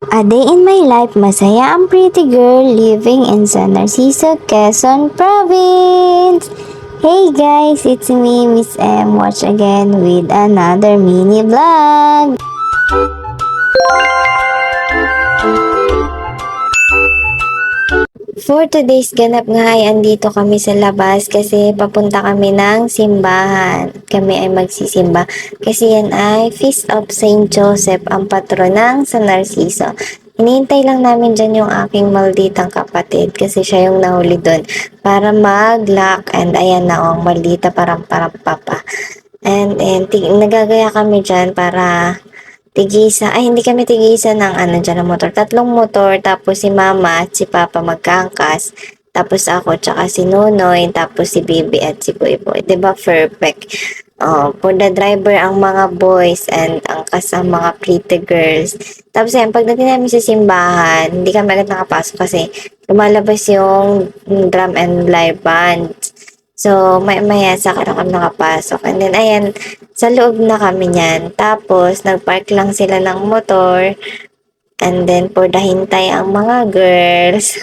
A day in my life, masaya ang pretty girl living in San Narciso, Quezon Province. Hey guys, it's me, Miss M, watch again with another mini vlog. For today's ganap nga ay andito kami sa labas kasi papunta kami ng simbahan. Kami ay magsisimba kasi yan ay Feast of Saint Joseph, ang patron ng San Narciso. Hinihintay lang namin dyan yung aking malditang kapatid kasi siya yung nahuli doon para mag-lock, and ayan na ang maldita parang papa. And nagagaya kami dyan para tigisa, ay hindi kami tigisa ng dyan ng motor. Tatlong motor, tapos si mama at si papa magkaangkas. Tapos ako, tsaka si Nonoy, tapos si Bibi at si Boy Boy. Diba perfect? For the driver ang mga boys and angkas ang mga pretty girls. Tapos yan, pagdating namin sa simbahan, hindi kami agad nakapasok kasi lumalabas yung drum and live band. So, maya saka na kami nakapasok. And then, ayan, sa loob na kami niyan. Tapos, nagpark lang sila ng motor. And then, for the hintay ang mga girls.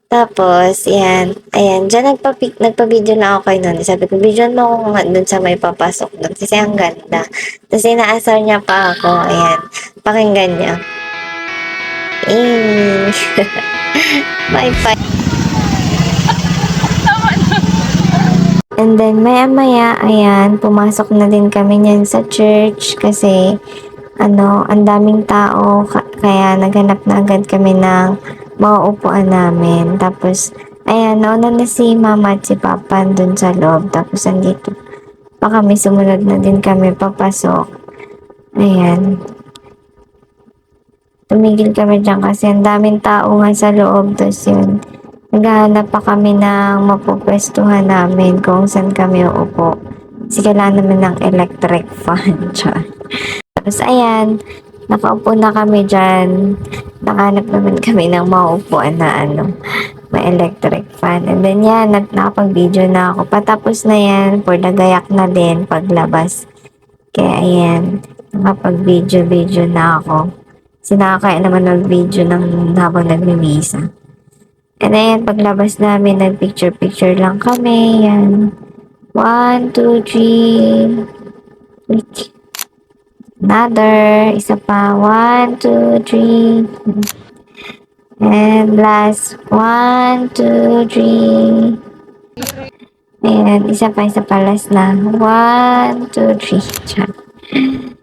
Tapos, yan. Ayan, dyan nagpa-video na ako kay nun. Sabi ko, video mo ako nga dun sa may papasok dun. Kasi ang ganda. Tapos, inaasar niya pa ako. Ayan, pakinggan niya. Bye-bye. And then, maya-maya, ayan, pumasok na din kami niyan sa church kasi, ang daming tao, kaya naghanap na agad kami ng mauupuan namin. Tapos, ayan, nauna na si mama at si papa dun sa loob. Tapos, andito pa kami, sumunod na din kami papasok. Ayan. Tumigil kami dyan kasi ang daming tao nga sa loob. Tapos yun, naghahanap pa kami ng mapupwestuhan namin kung saan kami uupo. Kasi kailangan naman ng electric fan. Tapos ayan, nakaupo na kami dyan. Nakahanap naman kami ng mauupuan na may electric fan. And then yan, nakapag-video na ako. Patapos na yan, for the gayak na din paglabas. Kaya ayan, nakapag-video na ako. Kasi nakakaya naman mag-video habang nagmimisa. And ayan, paglabas namin, nag-picture lang kami. Yan. 1, 2, 3. Another. Isa pa. 1, 2, 3. And last. 1, 2, 3. Ayan, isa pa. Last na. 1, 2, 3.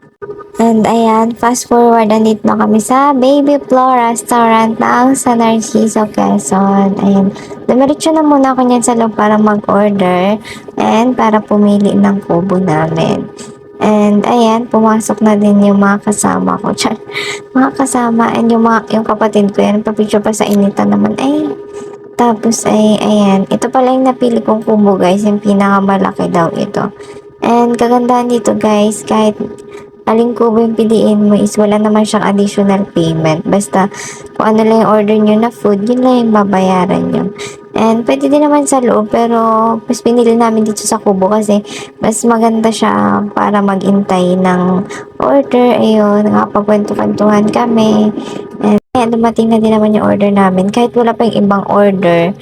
And ayan, fast forward, andito na kami sa Baby Flo Restaurant ng San Narciso, Quezon. Ayan, dumiretso na muna ako niyan sa loob para mag-order and para pumili ng kubo namin. And ayan, pumasok na din yung mga kasama ko. Mga kasama and yung kapatid ko yan, papicture pa sa inita naman. Tapos ayan, ito pala yung napili kong kubo guys, yung pinakamalaki daw ito. And kagandahan dito guys, kahit aling kubo yung piliin mo is wala naman siyang additional payment. Basta kung ano lang yung order nyo na food, yun lang yung babayaran nyo. And pwede din naman sa loob, pero mas pinili namin dito sa kubo kasi mas maganda siya para magintay ng order. Ayun, nakapagkwento-kwentuhan kami. And ayan, dumating na din naman yung order namin. Kahit wala pa yung ibang order,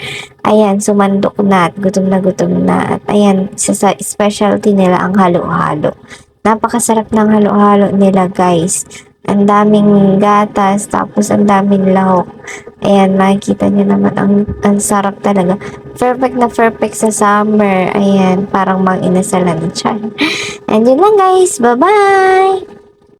ayan, sumandok na at gutom na gutom na. At ayan, sa specialty nila ang halo-halo. Napakasarap ng halo-halo nila guys. Ang daming gatas, tapos ang daming lahok. Ayan, makikita nyo naman, ang sarap talaga. Perfect na perfect sa summer. Ayan, parang mang inasalan siya. And yun lang guys, bye-bye!